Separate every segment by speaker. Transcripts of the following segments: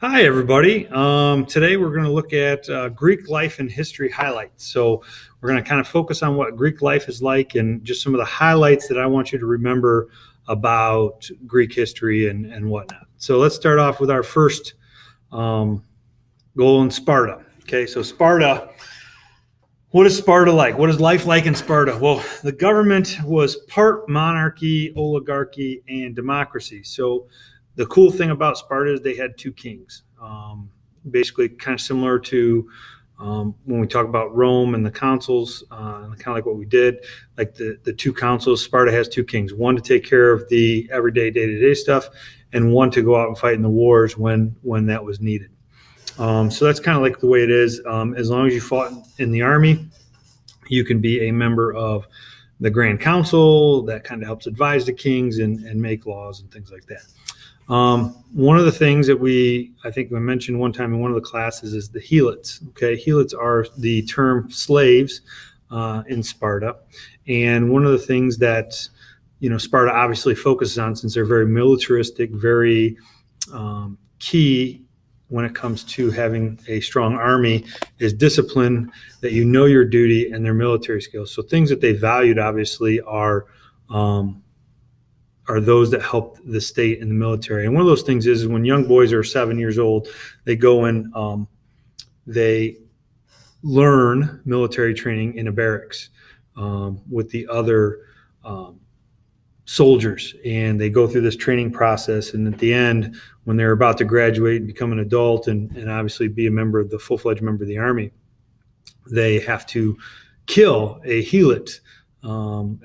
Speaker 1: Hi, everybody. Today we're going to look at Greek life and history highlights. So we're going to kind of focus on what Greek life is like and just some of the highlights that I want you to remember about Greek history and whatnot. So let's start off with our first goal in Sparta. Okay, so Sparta. What is Sparta like? What is life like in Sparta? Well, the government was part monarchy, oligarchy, and democracy. So the cool thing about Sparta is they had two kings. Basically, kind of similar to when we talk about Rome and the consuls, kind of like what we did, like the two consuls. Sparta has two kings: one to take care of the everyday, day-to-day stuff, and one to go out and fight in the wars when that was needed. So that's kind of like the way it is. As long as you fought in the army, you can be a member of the Grand Council that kind of helps advise the kings and make laws and things like that. One of the things that I think we mentioned one time in one of the classes is the helots. Okay, helots are the term slaves in Sparta, and one of the things that Sparta obviously focuses on, since they're very militaristic, very key when it comes to having a strong army, is discipline, that you know your duty, and their military skills. So things that they valued obviously are those that help the state and the military. And one of those things is when young boys are 7 years old, they go in, they learn military training in a barracks with the other soldiers, and they go through this training process. And at the end, when they're about to graduate and become an adult and obviously be the full-fledged member of the army, they have to kill a helot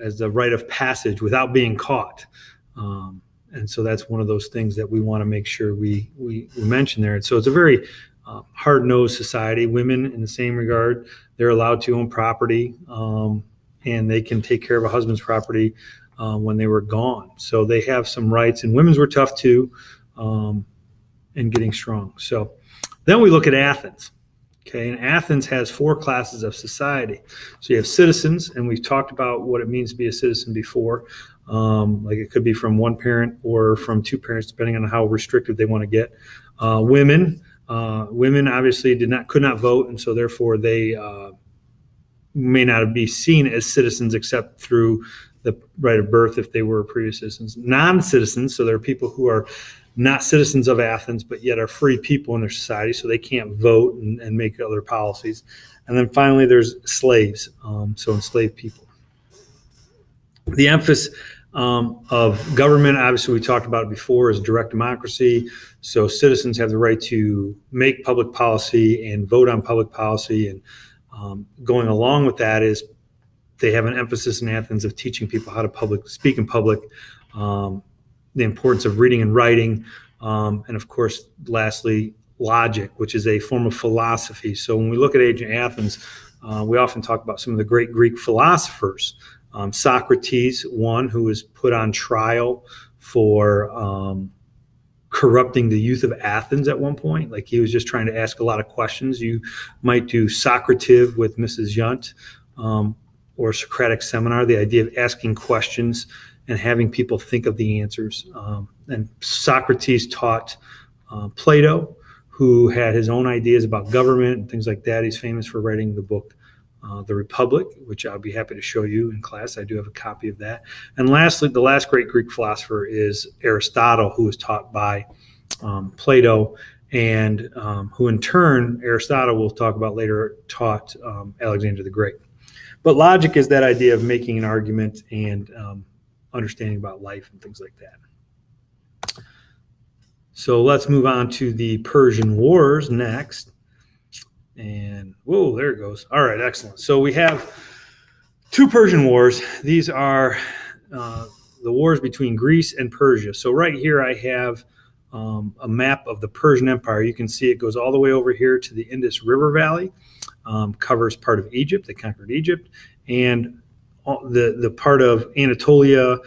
Speaker 1: as the rite of passage without being caught. And so that's one of those things that we want to make sure we mention there. And so it's a very hard-nosed society. Women, in the same regard, they're allowed to own property, and they can take care of a husband's property when they were gone. So they have some rights, and women's were tough too in getting strong. So then we look at Athens. Okay, and Athens has 4 classes of society. So you have citizens, and we've talked about what it means to be a citizen before. Like it could be from one parent or from 2 parents, depending on how restrictive they want to get. Women obviously could not vote, and so therefore they may not be seen as citizens except through the right of birth if they were previous citizens. Non-citizens, so there are people who are not citizens of Athens, but yet are free people in their society, so they can't vote and make other policies. And then finally, there's slaves, so enslaved people. The emphasis of government, obviously we talked about it before, is direct democracy. So citizens have the right to make public policy and vote on public policy. And going along with that is they have an emphasis in Athens of teaching people how to speak in public, the importance of reading and writing, and of course, lastly, logic, which is a form of philosophy. So when we look at ancient Athens, we often talk about some of the great Greek philosophers. Socrates, one who was put on trial for corrupting the youth of Athens at one point. Like he was just trying to ask a lot of questions. You might do Socrative with Mrs. Yunt, or Socratic seminar, the idea of asking questions and having people think of the answers. And Socrates taught Plato, who had his own ideas about government and things like that. He's famous for writing the book, The Republic, which I'll be happy to show you in class. I do have a copy of that. And lastly, the last great Greek philosopher is Aristotle, who was taught by Plato, and who in turn, Aristotle, we'll talk about later, taught Alexander the Great. But logic is that idea of making an argument and understanding about life and things like that. So let's move on to the Persian Wars next. And whoa, there it goes. All right, excellent. So we have 2 Persian Wars. These are the wars between Greece and Persia. So right here I have a map of the Persian Empire. You can see it goes all the way over here to the Indus River Valley, covers part of Egypt. They conquered Egypt, and the part of Anatolia,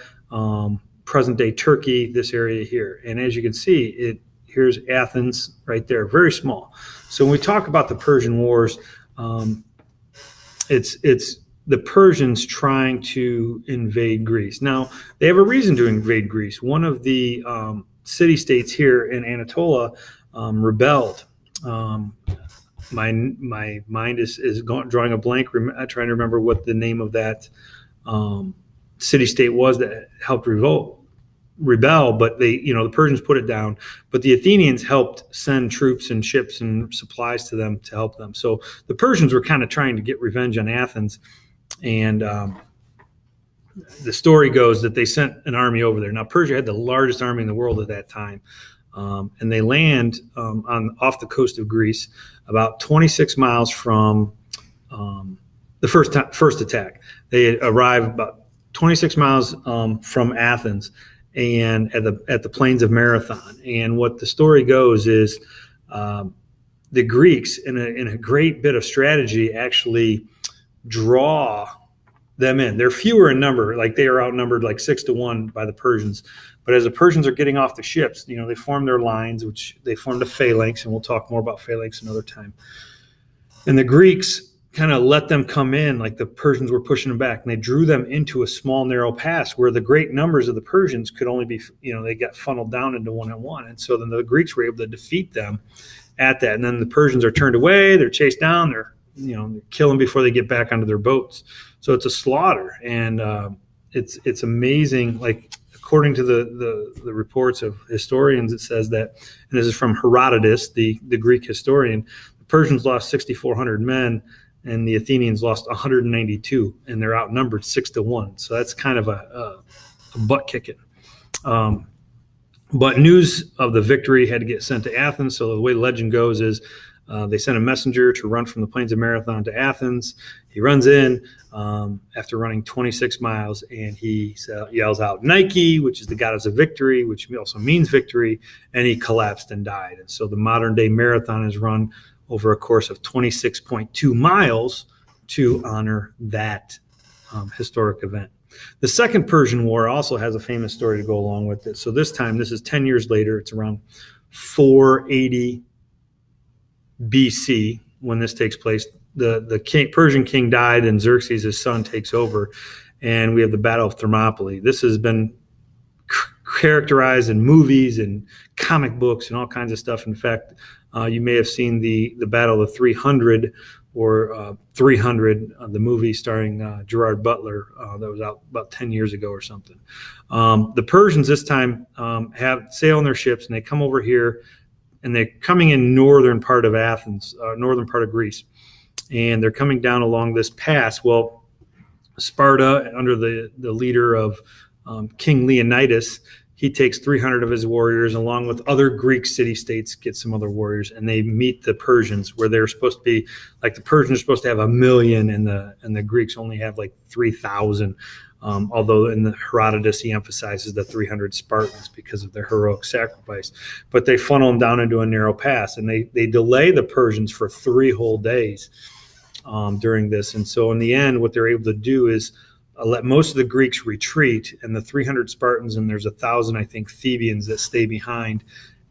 Speaker 1: present-day Turkey, this area here. And as you can see, here's Athens right there, very small. So when we talk about the Persian Wars, it's the Persians trying to invade Greece. Now, they have a reason to invade Greece. One of the city-states here in Anatolia rebelled. My mind is drawing a blank, trying to remember what the name of that city-state was that helped rebel, but the Persians put it down, but the Athenians helped send troops and ships and supplies to them to help them. So the Persians were kind of trying to get revenge on Athens, and the story goes that they sent an army over there. Now, Persia had the largest army in the world at that time, and they land off the coast of Greece, about 26 miles from the first attack. They arrive about 26 miles from Athens, and at the plains of Marathon. And what the story goes is the Greeks, in a great bit of strategy, actually draw them in. They're fewer in number, like they are outnumbered like 6-1 by the Persians. But as the Persians are getting off the ships, they form their lines, which they formed a phalanx, and we'll talk more about phalanx another time. And the Greeks kind of let them come in, like the Persians were pushing them back, and they drew them into a small, narrow pass where the great numbers of the Persians could only be, they got funneled down into 1-on-1. And so then the Greeks were able to defeat them at that. And then the Persians are turned away, they're chased down, they're kill them before they get back onto their boats. So it's a slaughter, and it's amazing. Like, according to the reports of historians, it says that, and this is from Herodotus, the Greek historian, the Persians lost 6,400 men, and the Athenians lost 192, and they're outnumbered 6-1. So that's kind of a butt kicking. But news of the victory had to get sent to Athens. So the way the legend goes is they sent a messenger to run from the plains of Marathon to Athens. He runs in after running 26 miles, and he yells out Nike, which is the goddess of victory, which also means victory, and he collapsed and died. And so the modern-day marathon is run over a course of 26.2 miles to honor that historic event. The Second Persian War also has a famous story to go along with it. So this is 10 years later. It's around 480 BC when this takes place. The Persian king died, and Xerxes, his son, takes over, and we have the Battle of Thermopylae. This has been characterized in movies and comic books and all kinds of stuff. In fact, you may have seen the Battle of 300 or 300, the movie starring Gerard Butler that was out about 10 years ago or something. The Persians this time sail on their ships, and they come over here, and they're coming in northern part of Athens, northern part of Greece, and they're coming down along this pass. Well, Sparta, under the leader of King Leonidas, he takes 300 of his warriors, along with other Greek city-states, get some other warriors, and they meet the Persians, where they're supposed to be, like the Persians are supposed to have 1 million, and the Greeks only have like 3,000. Although in the Herodotus, he emphasizes the 300 Spartans because of their heroic sacrifice. But they funnel them down into a narrow pass, and they delay the Persians for 3 whole days during this. And so in the end, what they're able to do is let most of the Greeks retreat, and the 300 Spartans, and there's 1,000, I think, Thebans that stay behind,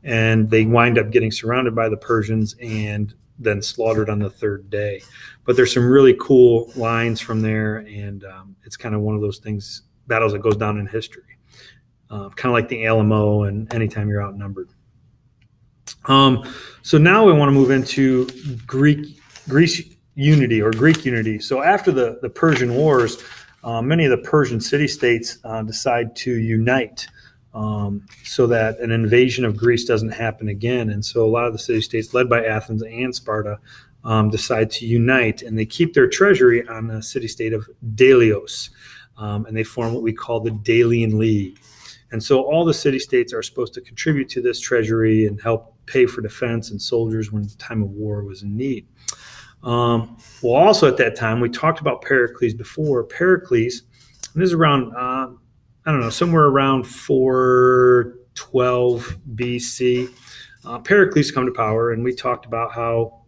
Speaker 1: and they wind up getting surrounded by the Persians and then slaughtered on the 3rd day. But there's some really cool lines from there, and it's kind of one of those battles that goes down in history, kind of like the Alamo and anytime you're outnumbered. So now we want to move into Greece unity or Greek unity. So after the Persian Wars, many of the Persian city-states decide to unite so that an invasion of Greece doesn't happen again. And so a lot of the city-states, led by Athens and Sparta, decide to unite, and they keep their treasury on the city-state of Delios, and they form what we call the Delian League. And so all the city-states are supposed to contribute to this treasury and help pay for defense and soldiers when the time of war was in need. Well, also at that time, we talked about Pericles before. Pericles, and this is around, somewhere around 412 BC. Pericles come to power, and we talked about how